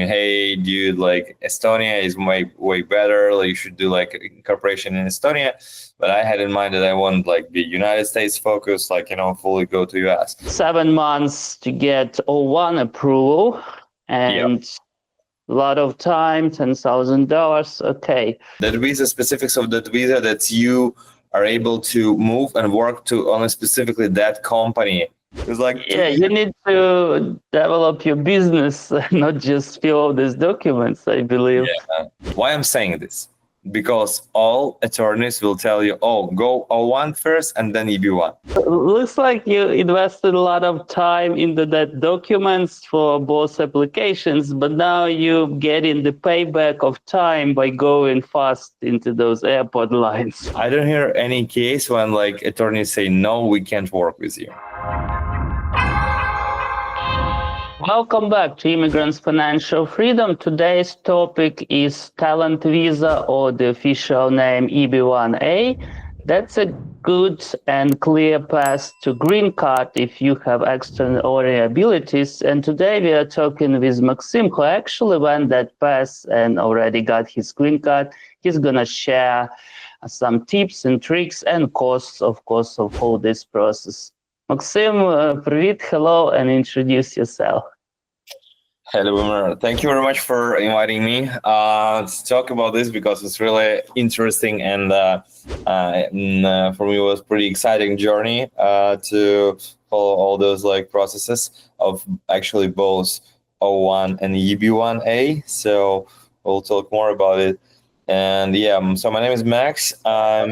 hey, dude, like Estonia is way better. Like, you should do like incorporation in Estonia. But I had in mind that I want like the United States focus, like, fully go to US. 7 months to get O-1 approval Yeah. and a lot of time, $10,000. Okay. That visa, specifics of that visa, that you are able to move and work to only specifically that company. It's like Yeah, you need to develop your business, not just fill out these documents, I believe. Yeah. Why I'm saying this? Because all attorneys will tell you, oh, go O1 first and then EB-1. Looks like you invested a lot of time into that documents for both applications, but now you getting the payback of time by going fast into those airport lines. I don't hear any case when like attorneys say, no, we can't work with you. Welcome back to Immigrants Financial Freedom. Today's topic is talent visa, or the official name EB-1A. That's a good and clear path to green card if you have extraordinary abilities. And today we are talking with Maksym, who actually went that path and already got his green card. He's going to share some tips and tricks and costs, of course, of all this process. Maksym, привет, hello, and introduce yourself. Hello, Lyubomyr. Thank you very much for inviting me to talk about this, because it's really interesting, and for me it was pretty exciting journey to follow all those like processes of actually both O1 and EB-1A. So we'll talk more about it. And yeah, so my name is Max. I'm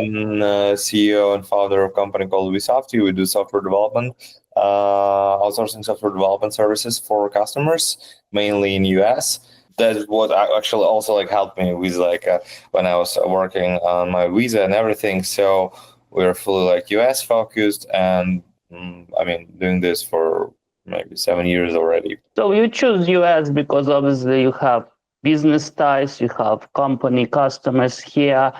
CEO and founder of a company called Ostapiv. We do software development, outsourcing software development services for customers, mainly in US. That's what actually also like helped me with like when I was working on my visa and everything. So we're fully like US focused, and doing this for maybe 7 years already. So you choose US because obviously you have business ties, you have company customers here.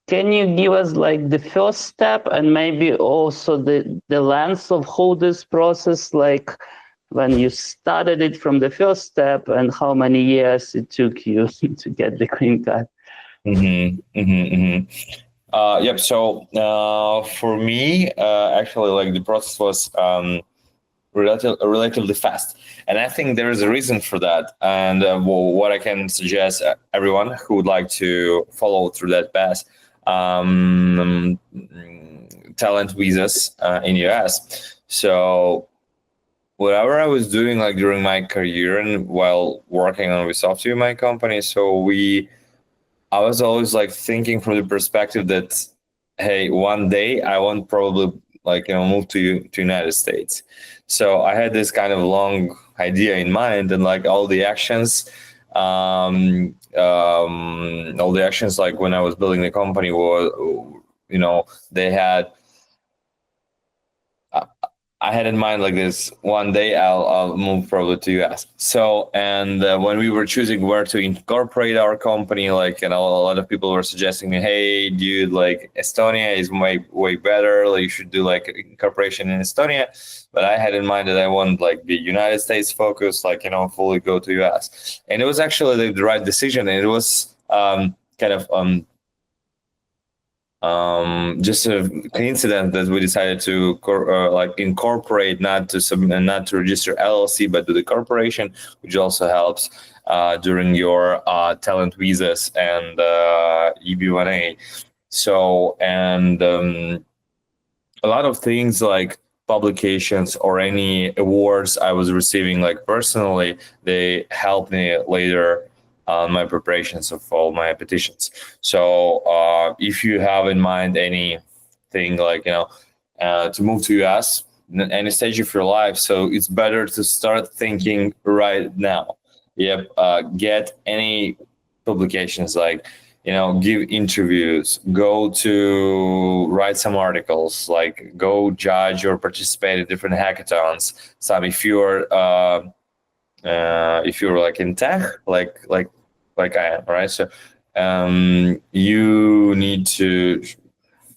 Can you give us like the first step, and maybe also the length of how this process, like when you started it from the first step, and how many years it took you to get the green card? Yep. So for me, actually, like the process was relatively fast, and I think there is a reason for that. And what I can suggest everyone who would like to follow through that path, talent visas in US. So whatever I was doing like during my career and while working on Ostapiv, my company, I was always like thinking from the perspective that, hey, one day I want probably like move to United States. So I had this kind of long idea in mind, and like all the actions like when I was building the company was, they had. I had in mind like this: one day I'll move probably to US. So, and when we were choosing where to incorporate our company, like, a lot of people were suggesting me, hey, dude, like Estonia is way better. Like, you should do like incorporation in Estonia. But I had in mind that I want like the United States focus, like, fully go to US. And it was actually the right decision. And it was just a coincidence that we decided to incorporate, not to register LLC, but to the corporation, which also helps during your talent visas and EB-1A. So, and a lot of things like publications or any awards I was receiving, like personally, they helped me later on my preparations of all my petitions. So if you have in mind anything like, to move to US, any stage of your life, so it's better to start thinking right now. Yep. Get any publications, like, give interviews, go to write some articles, like go judge or participate in different hackathons. Some, if you're like in tech, like I am, right? So you need to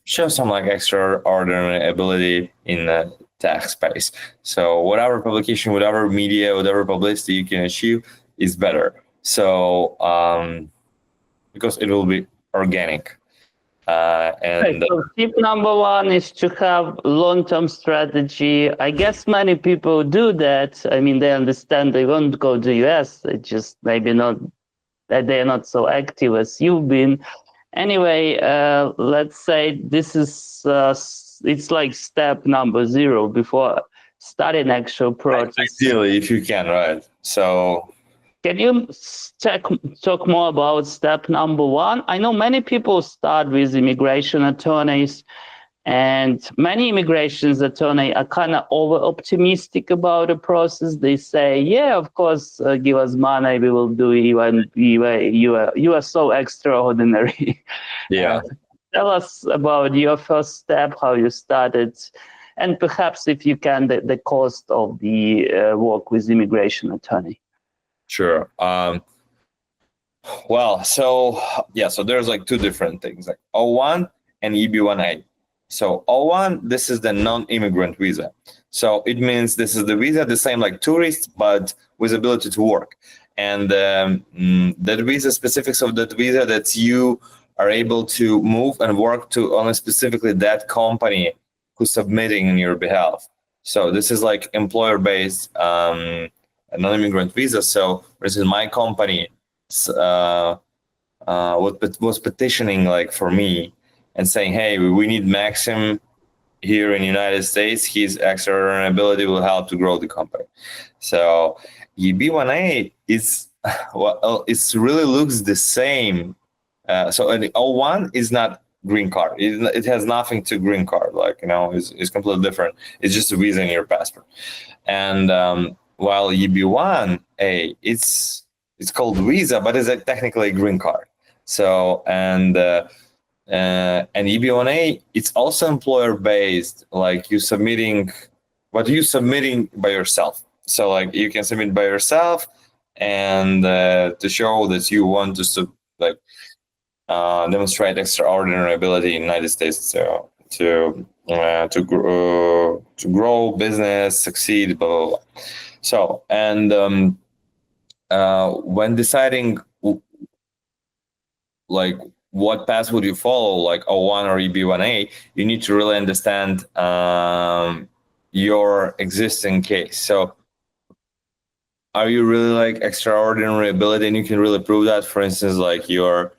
show some like extraordinary ability in the tech space. So whatever publication, whatever media, whatever publicity you can achieve, is better. So because it will be organic. And So tip number one is to have long-term strategy. I guess many people do that. I mean, they understand they won't go to US. They just maybe not that they're not so active as you've been. Anyway, let's say this is it's like step number 0 before starting actual process. ideally, if you can, right? So Can you talk more about step number 1? I know many people start with immigration attorneys, and many immigration attorneys are kind of over-optimistic about the process. They say, yeah, of course, give us money, we will do it. You are so extraordinary. yeah. Tell us about your first step, how you started, and perhaps if you can, the cost of the work with immigration attorney. Sure. Well, so there's like two different things, like O-1 and EB-1A. So O-1, this is the non-immigrant visa. So it means this is the visa, the same like tourist, but with ability to work. And that visa, specifics of that visa, that you are able to move and work to only specifically that company who's submitting on your behalf. So this is like employer-based a non-immigrant visa. So this is my company was petitioning like for me and saying, hey, we need Maksym here in the United States. His extraordinary ability will help to grow the company. So EB-1A is well, it really looks the same. So an O-1 is not green card. It has nothing to green card. Like, it's completely different. It's just a visa in your passport. And while EB-1A, it's called visa, but it's technically a green card. So and EB-1A, it's also employer based. Like you submitting by yourself. So like you can submit by yourself, and to show that you want to demonstrate extraordinary ability in the United States to grow business, succeed, blah blah blah. So, and when deciding like what path would you follow, like O-1 or EB-1A, you need to really understand your existing case. So are you really like extraordinary ability and you can really prove that? For instance, like you're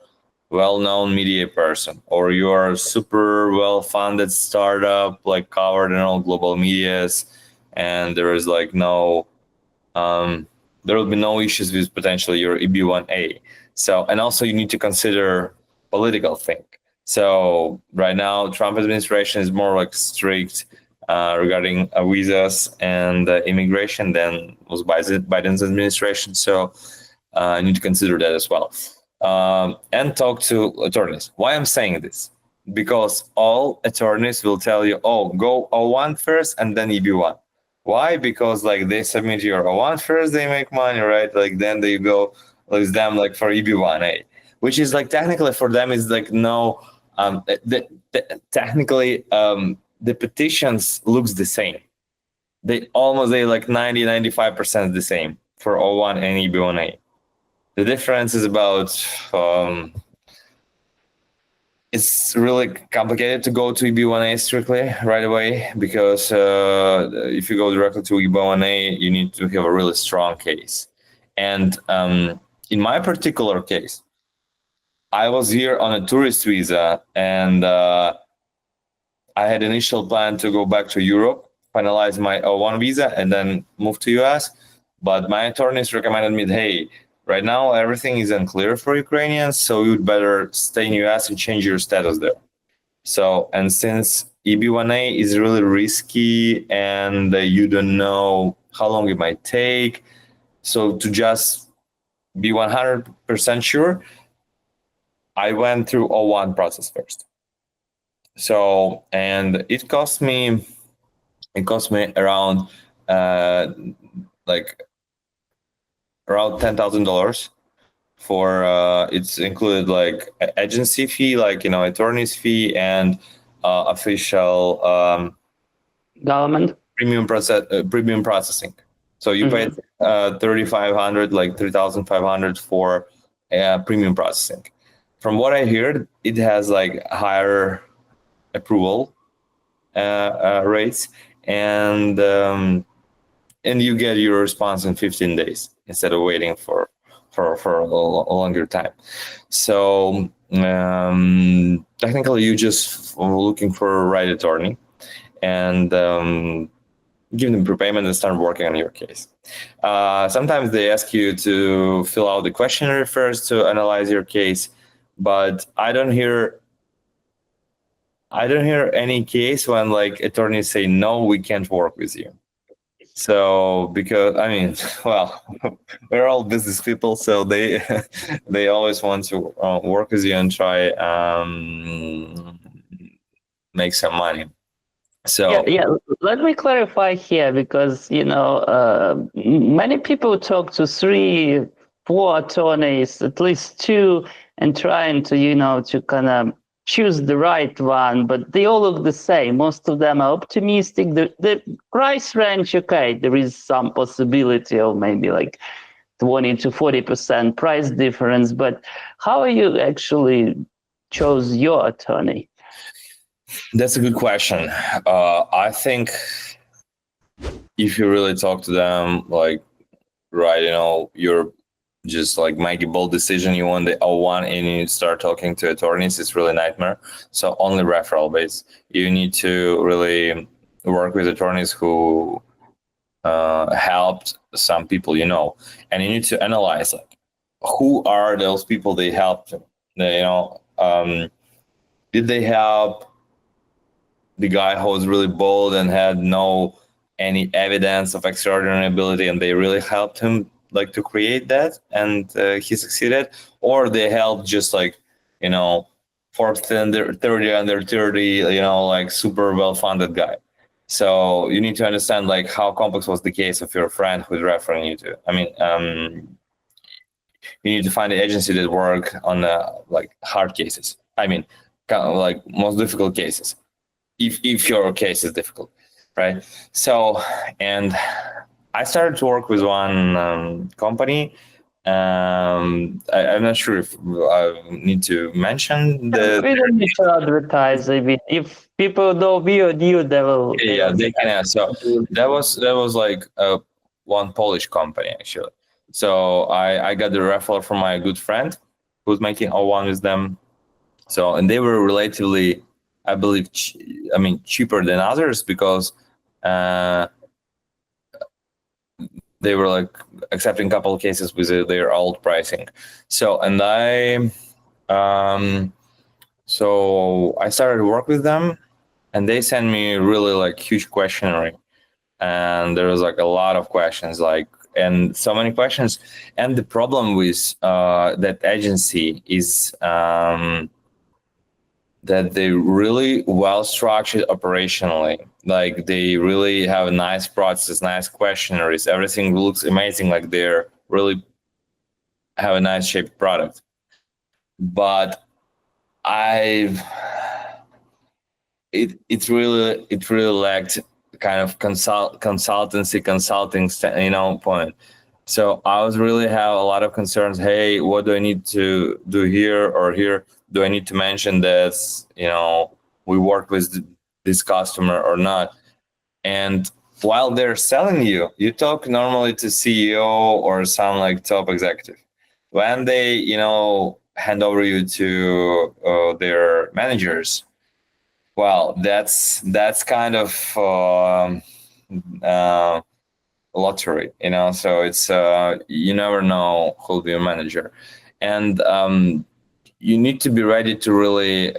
well-known media person, or you're a super well-funded startup, like covered in all global medias, and there is like no there will be no issues with potentially your EB-1A. So, and also you need to consider political thing. So right now, Trump administration is more like strict regarding visas and immigration than was Biden's administration. So you need to consider that as well. And talk to attorneys. Why I'm saying this? Because all attorneys will tell you, oh, go O-1 first and then EB-1. Why? Because like they submit your O-1 first, they make money, right? Like then they go with them like for EB-1A, which is like technically for them is like no, technically the petitions looks the same. They like 90-95% the same for O-1 and EB-1A. The difference is about it's really complicated to go to EB-1A strictly right away, because if you go directly to EB-1A, you need to have a really strong case. And in my particular case, I was here on a tourist visa, and I had initial plan to go back to Europe, finalize my O-1 visa, and then move to US. But my attorneys recommended me, hey, right now, everything is unclear for Ukrainians, so you'd better stay in US and change your status there. So, and since EB-1A is really risky and you don't know how long it might take, so to just be 100% sure, I went through O-1 process first. So, and it cost me around around $10,000 for it's included like agency fee, like attorney's fee, and official government premium processing. So you paid 3,500, like 3,500 for premium processing. From what I heard, it has like higher approval rates, and you get your response in 15 days instead of waiting for a longer time. So technically, you just looking for a right attorney, and give them prepayment and start working on your case. Sometimes they ask you to fill out the questionnaire first to analyze your case, but I don't hear any case when like attorneys say no, we can't work with you. So because I mean, well, we're all business people, so they they always want to work with you and try make some money. So yeah. Let me clarify here, because many people talk to 3, 4 attorneys, at least 2, and trying to to kind of choose the right one, but they all look the same. Most of them are optimistic. The price range, okay, there is some possibility of maybe like 20 to 40% price difference, but how are you actually chose your attorney? that's a good question. I think if you really talk to them, like, right, you're just like make a bold decision, you want the O-1 and you start talking to attorneys, it's really nightmare. So only referral base. You need to really work with attorneys who helped some people, and you need to analyze like who are those people they helped. Did they help the guy who was really bold and had no any evidence of extraordinary ability, and they really helped him like to create that, and he succeeded, or they helped just like fourth under 30, like super well-funded guy. So you need to understand like how complex was the case of your friend who's referring you to. I mean, you need to find the agency that work on like hard cases. I mean, kind of like most difficult cases, if your case is difficult, right? So, and I started to work with one company. I'm not sure if I need to mention the. We don't need to advertise. I mean, if people know me or you, they will. Yeah, they can ask. So that was like one Polish company actually. So I got the referral from my good friend who's making O-1 with them. So, and they were relatively, I believe, cheaper than others because they were like accepting a couple of cases with their old pricing. So, and so I started to work with them, and they sent me really like huge questionnaire, and there was like a lot of questions, and so many questions. And the problem with that agency is that they really well structured operationally. Like they really have a nice process, nice questionnaires. Everything looks amazing. Like they're really have a nice shaped product. But it really lacked kind of consulting point. So I was really have a lot of concerns. Hey, what do I need to do here or here? Do I need to mention this? We work with this customer or not? And while they're selling you, you talk normally to CEO or some like top executive. When they, hand over you to their managers, well, that's kind of lottery, so it's you never know who'll be a manager, and you need to be ready to really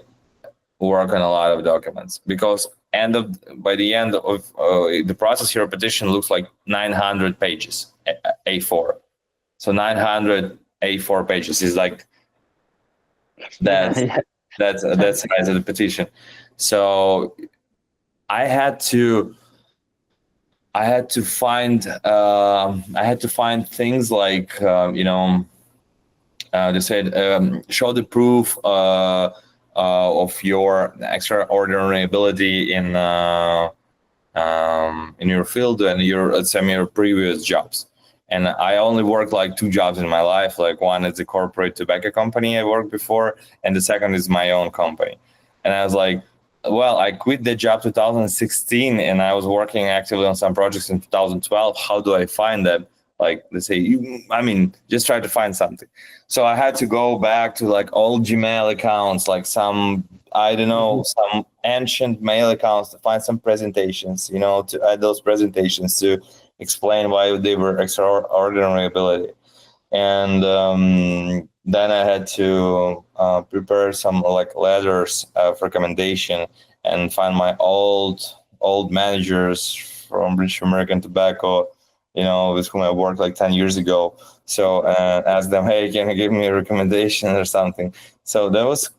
work on a lot of documents, because by the end of the process, your petition looks like 900 pages A4. So 900 A4 pages is like that's the size of the petition. So I had to find things like they said show the proof of your extraordinary ability in in your field and your previous jobs. And I only worked like 2 jobs in my life. Like one is a corporate tobacco company I worked before, and the second is my own company. And I was like, well, I quit the job 2016, and I was working actively on some projects in 2012. How do I find that? Like, let's say, just try to find something. So I had to go back to like old Gmail accounts, like some, I don't know, some ancient mail accounts to find some presentations, to add those presentations to explain why they were extraordinary ability. And then I had to prepare some like letters of recommendation and find my old managers from British American Tobacco, with whom I worked like 10 years ago. So ask them, hey, can you give me a recommendation or something? So that was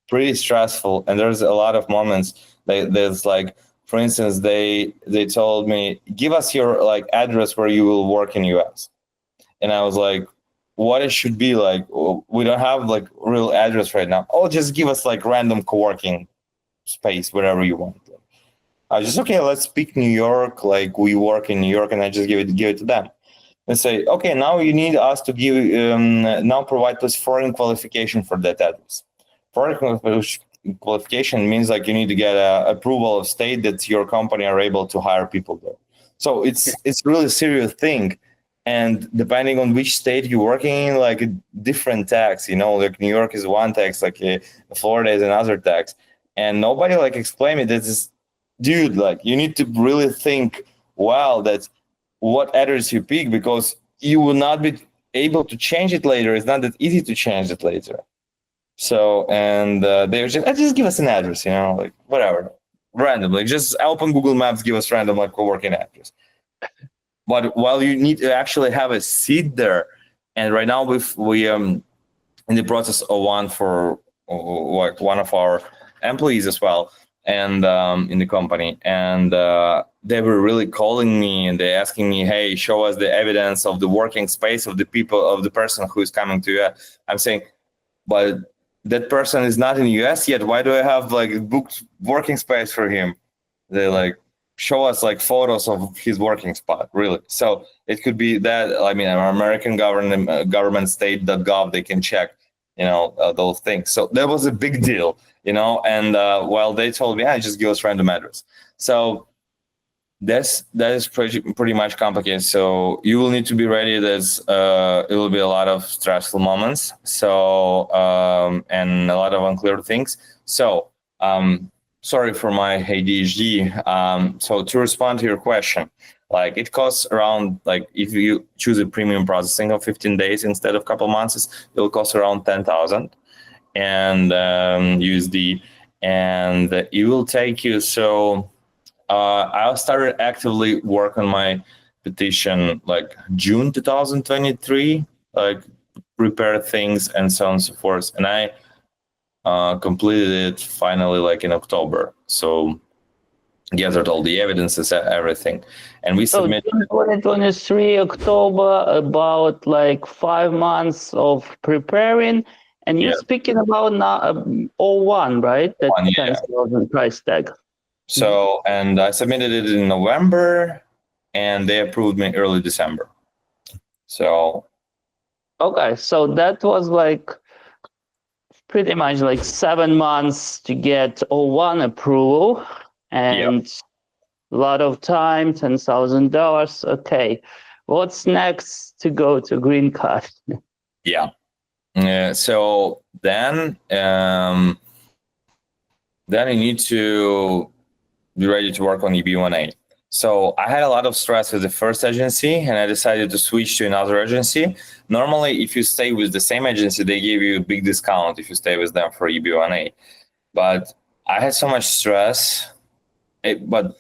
pretty stressful. And there's a lot of moments there's like, for instance, they told me, give us your like address where you will work in US. And I was like, what it should be like? We don't have like real address right now. Oh, just give us like random co-working space, wherever you want. I just, okay, let's pick New York. Like we work in New York, and I just give it to them and say, okay, now you need us to give, now provide us foreign qualification for that address. Foreign qualification means like you need to get approval of state that your company are able to hire people there. So it's really a serious thing. And depending on which state you're working in, like a different tax, like New York is one tax, like Florida is another tax. And nobody like explained me this, dude, like you need to really think, wow, that's what address you pick, because you will not be able to change it later. It's not that easy to change it later. So, and they were just give us an address, like whatever, randomly, just open Google Maps, give us random like co-working address. But while you need to actually have a seat there, and right now we in the process of O-1 for like one of our employees as well, and in the company, and they were really calling me and they asking me, hey, show us the evidence of the working space of the person who is coming to you. I'm saying, but that person is not in the US yet. Why do I have like booked working space for him? They like show us like photos of his working spot, really. So it could be that, our American government state.gov, they can check, those things. So that was a big deal, and while they told me, just give us random address. So that is pretty much complicated. So you will need to be ready. There's it will be a lot of stressful moments. So and a lot of unclear things. So sorry for my ADHD. So to respond to your question, like it costs around, like if you choose a premium processing of 15 days instead of a couple months, it will cost around 10,000 and USD, and it will take you. So I started actively work on my petition like June 2023, like prepare things and so on and so forth. And I completed it finally like in October. So gathered all the evidences, everything. And we submitted 2023 October, about like 5 months of preparing. And you're speaking about now O-1, right? That 10,000 price tag. So, and I submitted it in November, and they approved me early December. So, okay, so that was like pretty much like 7 months to get O-1 approval, and a lot of time, $10,000. Okay, what's next to go to green card? So then you need to be ready to work on EB-1A. So I had a lot of stress with the first agency, and I decided to switch to another agency. Normally, if you stay with the same agency, they give you a big discount if you stay with them for EB-1A. But I had so much stress. But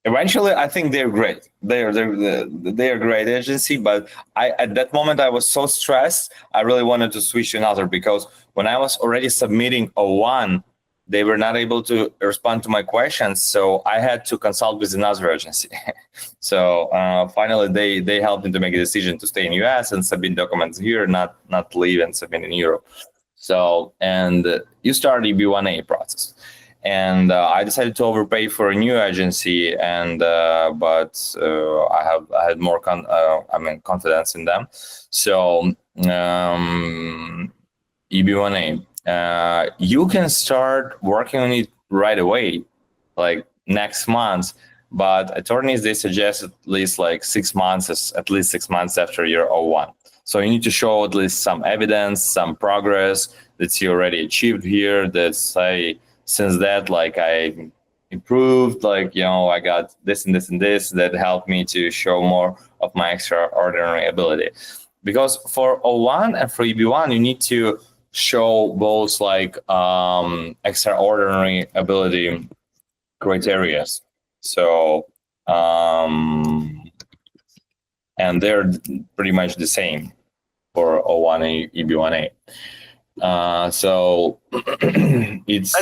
eventually, I think they're great. They are a great agency. But at that moment, I was so stressed. I really wanted to switch to another, because when I was already submitting O-1, they were not able to respond to my questions, so I had to consult with another agency. So finally, they helped me to make a decision to stay in US and submit documents here, not leave and submit in Europe. So, and you start EB-1A process. and I decided to overpay for a new agency, and but I had more confidence in them. So EB-1A, you can start working on it right away, like next month. But attorneys, they suggest at least 6 months, at least 6 months after your O-1. So you need to show at least some evidence, some progress that you already achieved here. That say, since that, I improved, I got this and this and this that helped me to show more of my extraordinary ability. Because for O1 and for EB1, you need to show both extraordinary ability criteria. So and they're pretty much the same for O1 and EB1A. So it's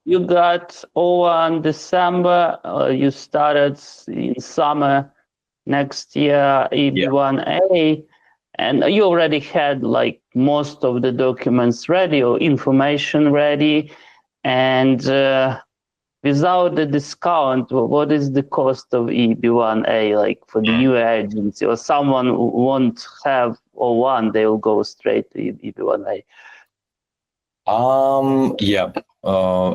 you got O1 December, you started in summer next year EB1A, and you already had most of the documents ready or information ready, and without the discount, what is the cost of EB1A for the new agency, or someone who won't have O1, they will go straight to EB1A?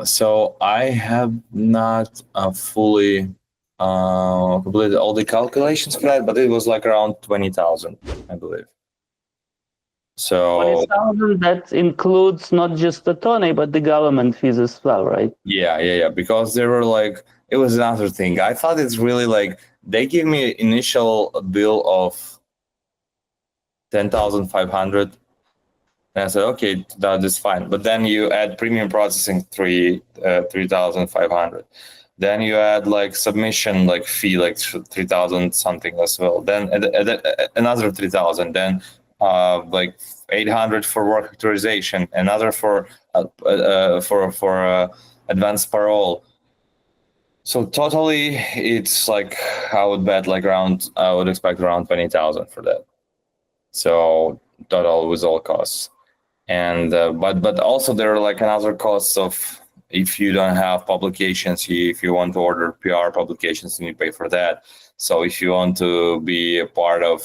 So I have not fully completed all the calculations for that, but it was around 20,000, I believe. So 20,000, that includes not just attorney, but the government fees as well, right? Yeah. Because there were it was another thing. I thought it's really they give me an initial bill of 10,500. And I said, okay, that is fine. But then you add premium processing 3,500. Then you add submission fee 3,000 something as well. Then another 3,000. Then 800 for work authorization. Another for advanced parole. So totally, it's I would expect around 20,000 for that. So total with all costs. And but also there are another costs of, if you don't have publications, if you want to order PR publications, you need to pay for that. So if you want to be a part of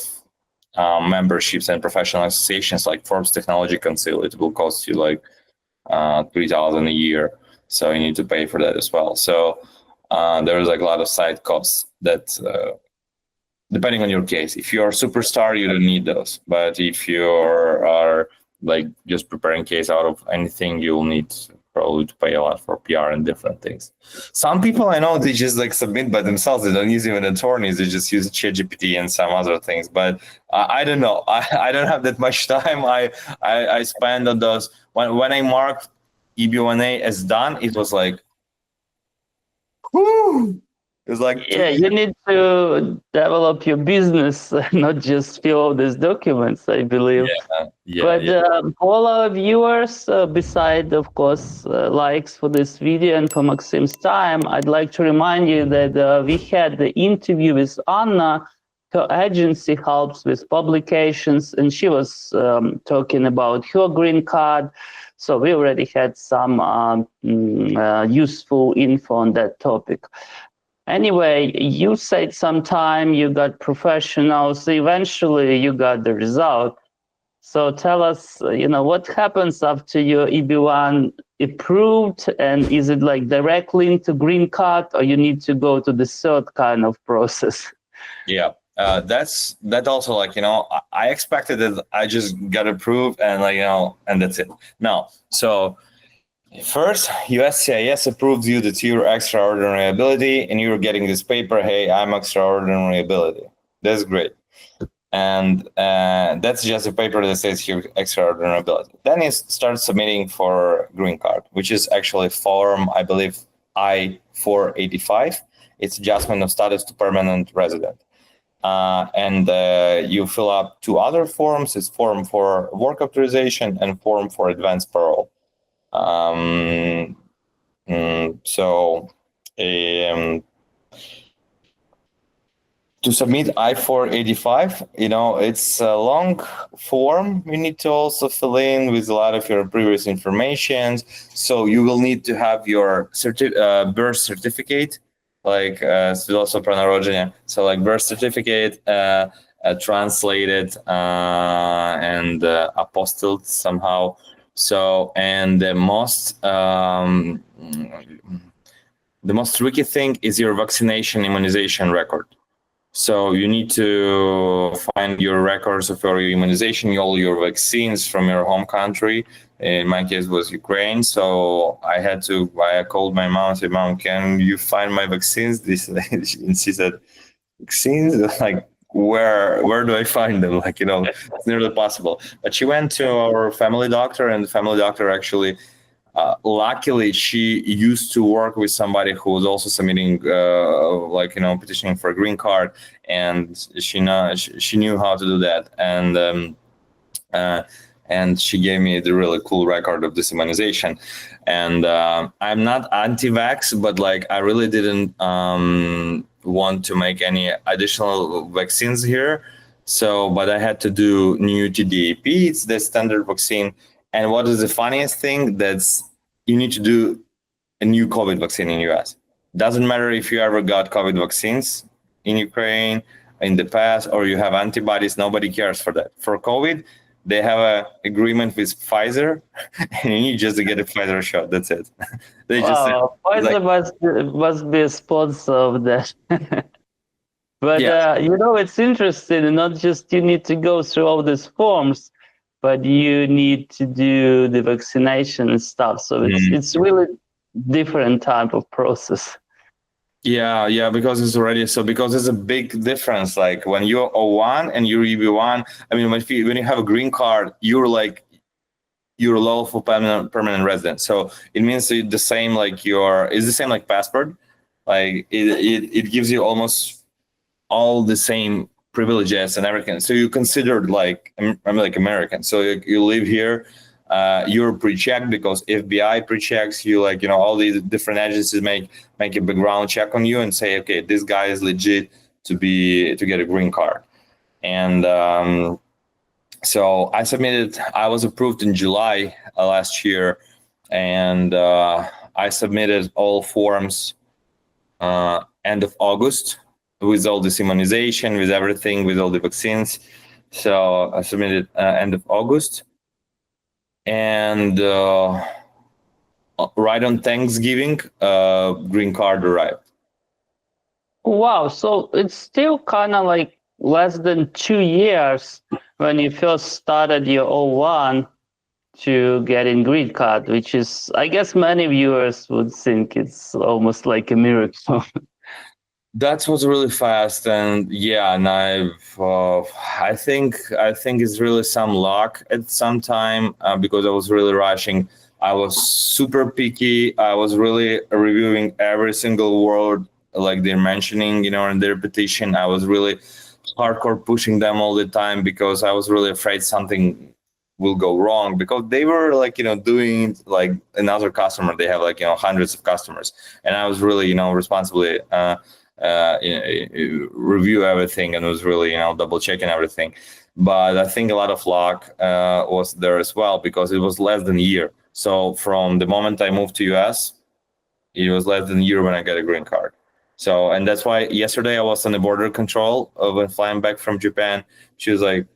memberships and professional associations like Forbes Technology Council, it will cost you 3,000 a year. So you need to pay for that as well. So there's a lot of side costs that depending on your case. If you're a superstar, you don't need those. But if you are just preparing case out of anything, you'll need probably to pay a lot for PR and different things. Some people I know, they just submit by themselves. They don't use even attorneys. They just use ChatGPT and some other things. But I don't know. I don't have that much time. I spend on those. When I marked EB1A as done, it was whoo! It's you need to develop your business, not just fill all these documents, I believe. But all our viewers, beside, of course, likes for this video and for Maksym's time, I'd like to remind you that we had the interview with Anna. Her agency helps with publications, and she was talking about her green card. So we already had some useful info on that topic. Anyway, you said sometime you got professionals, eventually you got the result. So tell us, what happens after your EB1 approved, and is it directly into green card, or you need to go to the third kind of process? Yeah, that also I expected that I just got approved and and that's it. No, so first, USCIS approves you that you're extraordinary ability, and you're getting this paper, hey, I'm extraordinary ability. That's great. And that's just a paper that says you're extraordinary ability. Then you start submitting for green card, which is actually form, I believe, I-485. It's adjustment of status to permanent resident. And you fill up two other forms. It's form for work authorization and form for advanced parole. To submit I-485, it's a long form you need to also fill in with a lot of your previous information. So you will need to have your birth certificate, like свидетельство про народжение. So like birth certificate, translated and apostilled somehow. So, and the most tricky thing is your vaccination immunization record. So you need to find your records of your immunization, all your vaccines from your home country. In my case, it was Ukraine. So I called my mom and said, "Mom, can you find my vaccines?" And she said, "Vaccines? Like, where do I find them? Like, it's nearly possible." But she went to our family doctor, and the family doctor actually, luckily, she used to work with somebody who was also submitting, petitioning for a green card, and she knew how to do that, and she gave me the really cool record of this immunization. And I'm not anti-vax, but like I really didn't want to make any additional vaccines here. So, but I had to do new TDAP. It's the standard vaccine. And what is the funniest thing? That's you need to do a new COVID vaccine in US. Doesn't matter if you ever got COVID vaccines in Ukraine in the past or you have antibodies. Nobody cares for that. For COVID, they have an agreement with Pfizer, and you need just to get a Pfizer shot. That's it. Pfizer must be a sponsor of that. But yeah. It's interesting. Not just you need to go through all these forms, but you need to do the vaccination and stuff. So it's really different type of process. Yeah, because it's a big difference. Like when you're O-1 and you're EB-1, I mean, when you have a green card, you're lawful permanent resident. So it means it's the same like passport. Like it gives you almost all the same privileges and everything. So you're considered like American. So you live here. You're pre-checked because FBI pre-checks you, all these different agencies make a background check on you and say, okay, this guy is legit to get a green card. And so I was approved in July last year, and I submitted all forms end of August with all this immunization, with everything, with all the vaccines. So I submitted end of August. And right on Thanksgiving, green card arrived. Wow, so it's still kind of like less than 2 years when you first started your O-1 to getting green card, which is, I guess many viewers would think it's almost like a miracle. That was really fast, and I think it's really some luck at some time because I was really rushing. I was super picky. I was really reviewing every single word like they're mentioning, in their petition. I was really hardcore pushing them all the time because I was really afraid something will go wrong, because they were doing like another customer. They have hundreds of customers, and I was really responsibly review everything and was really double checking everything. But I think a lot of luck was there as well, because it was less than a year. So from the moment I moved to US, it was less than a year when I got a green card. So, and that's why yesterday I was on the border control when flying back from Japan. She was like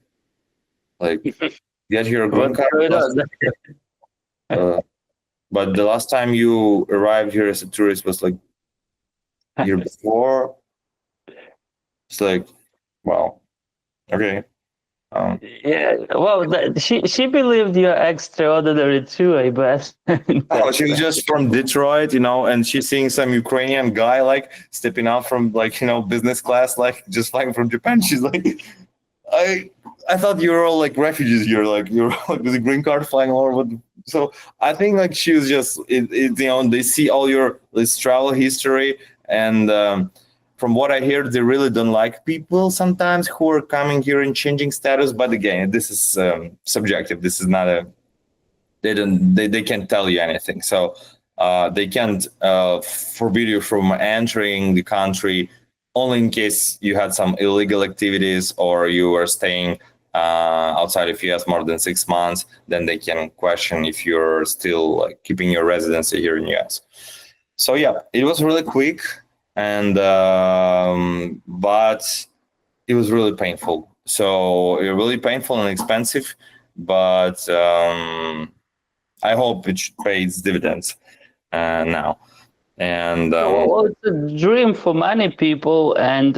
get your green card. But the last time you arrived here as a tourist was like year before. It's like, wow, okay. She believed you're extraordinary too, I bet. She was just from Detroit, and she's seeing some Ukrainian guy stepping out from business class, just flying from Japan. She's like, I thought you were all like refugees. You're with a green card flying all over. So I think she was just they see all your travel history. And from what I hear, they really don't like people sometimes who are coming here and changing status. But again, this is subjective. This is not they can't tell you anything. So they can't forbid you from entering the country only in case you had some illegal activities or you were staying outside of US more than 6 months, then they can question if you're still like keeping your residency here in US. So yeah, it was really quick, and but it was really painful. So it was really painful and expensive, but I hope it pays dividends now. And well, it's a dream for many people, and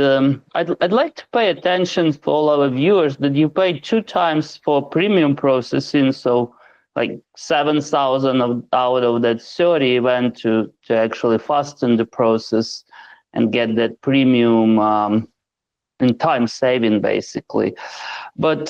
I'd like to pay attention for all our viewers that you pay 2 times for premium processing, so like 7,000 out of that 30 went to actually fasten the process and get that premium and time saving, basically. But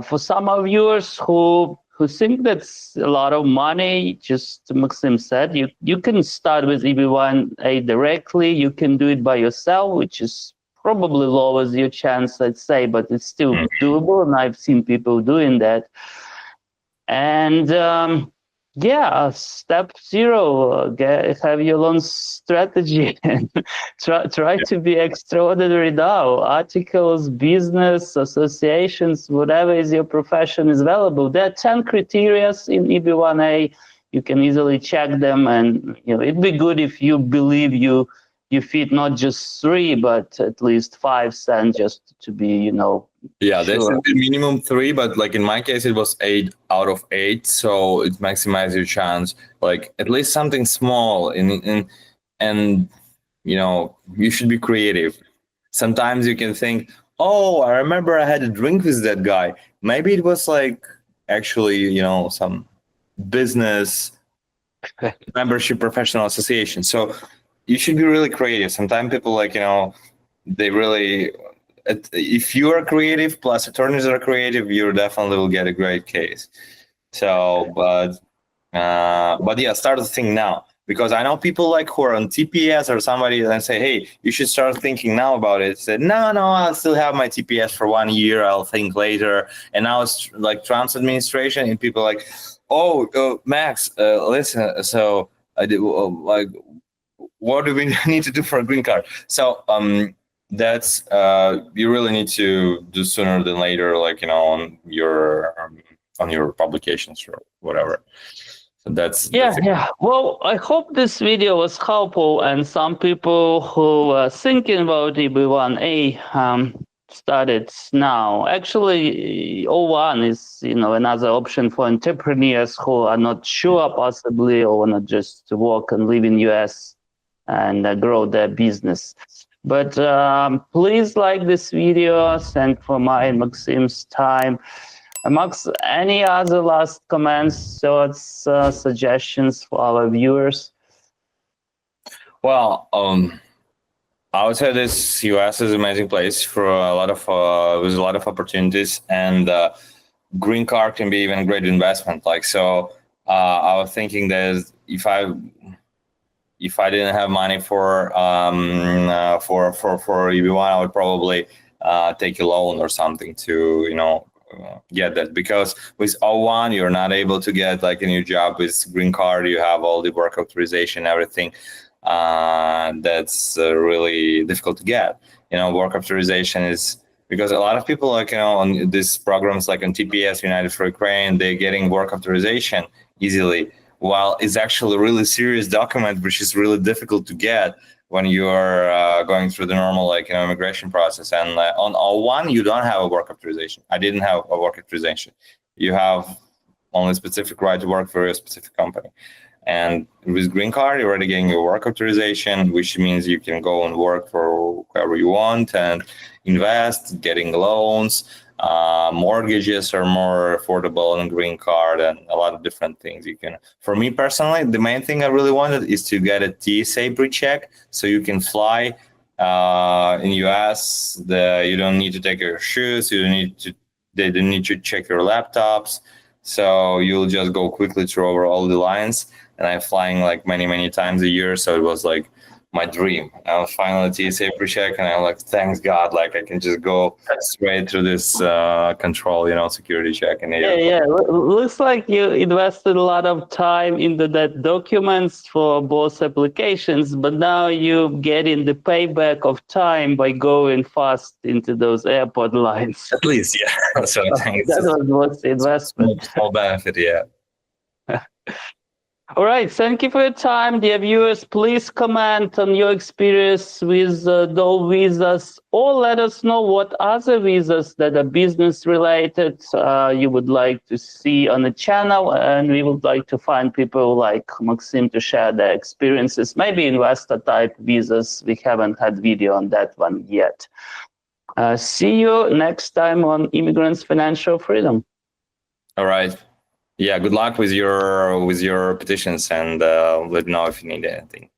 for some of viewers who think that's a lot of money, just Maksym said, you can start with EB-1A directly. You can do it by yourself, which is probably lowers your chance, I'd say, but it's still doable, and I've seen people doing that. And step 0, have your loan strategy and try to be extraordinary now. Articles, business, associations, whatever is your profession is available. There are 10 criteria in EB-1A. You can easily check them, and it'd be good if you believe you fit not just 3, but at least 5 cents, just to be, yeah, sure. There should be minimum 3, but like in my case, it was 8 out of 8. So it maximizes your chance, like at least something small. And you should be creative. Sometimes you can think, oh, I remember I had a drink with that guy. Maybe it was like actually, some business membership professional association. So you should be really creative. Sometimes people they really, if you are creative plus attorneys are creative, you definitely will get a great case. So, but yeah, start to think now, because I know people who are on TPS or somebody and say, hey, you should start thinking now about it. Said, no, I'll still have my TPS for 1 year. I'll think later. And now it's like Trump's administration, and people Max, listen. So I did what do we need to do for a green card? So that's you really need to do sooner than later, on your publications or whatever. So that's Well, I hope this video was helpful, and some people who are thinking about EB-1A started now. Actually, O-1 is another option for entrepreneurs who are not sure possibly, or want to just work and live in US and grow their business. But please like this video, and for my and Maksym's time. Max, any other last comments, thoughts, suggestions for our viewers? Well, I would say this US is an amazing place for a lot of with a lot of opportunities, and green card can be even a great investment. I was thinking that if I didn't have money for EB-1, I would probably take a loan or something to get that, because with O-1 you're not able to get a new job. With green card you have all the work authorization, everything. That's really difficult to get. Work authorization is because a lot of people on these programs on TPS, United for Ukraine, they're getting work authorization easily, while it's actually a really serious document which is really difficult to get when you're going through the normal immigration process. And on O-1 you don't have a work authorization. I didn't have a work authorization. You have only specific right to work for a specific company. And with green card, you're already getting your work authorization, which means you can go and work for whoever you want and invest, getting loans. Mortgages are more affordable on green card, and a lot of different things you can. For me personally, the main thing I really wanted is to get a TSA pre-check, so you can fly in US. You don't need to take your shoes. They don't need to check your laptops. So you'll just go quickly through over all the lines. And I'm flying many times a year, so it was my dream. I was finally TSA pre-check, and I'm like, thanks God, like I can just go straight through this control, security check. And Yeah. Looks like you invested a lot of time into that documents for both applications, but now you getting the payback of time by going fast into those airport lines. At least, yeah. So thanks. That was worth the investment. Small benefit, yeah. All right, thank you for your time, dear viewers. Please comment on your experience with those visas, or let us know what other visas that are business related you would like to see on the channel, and we would like to find people like Maksym to share their experiences, maybe investor type visas. We haven't had video on that one yet. See you next time on Immigrants Financial Freedom. All right. Yeah, good luck with your petitions, and let me know if you need anything.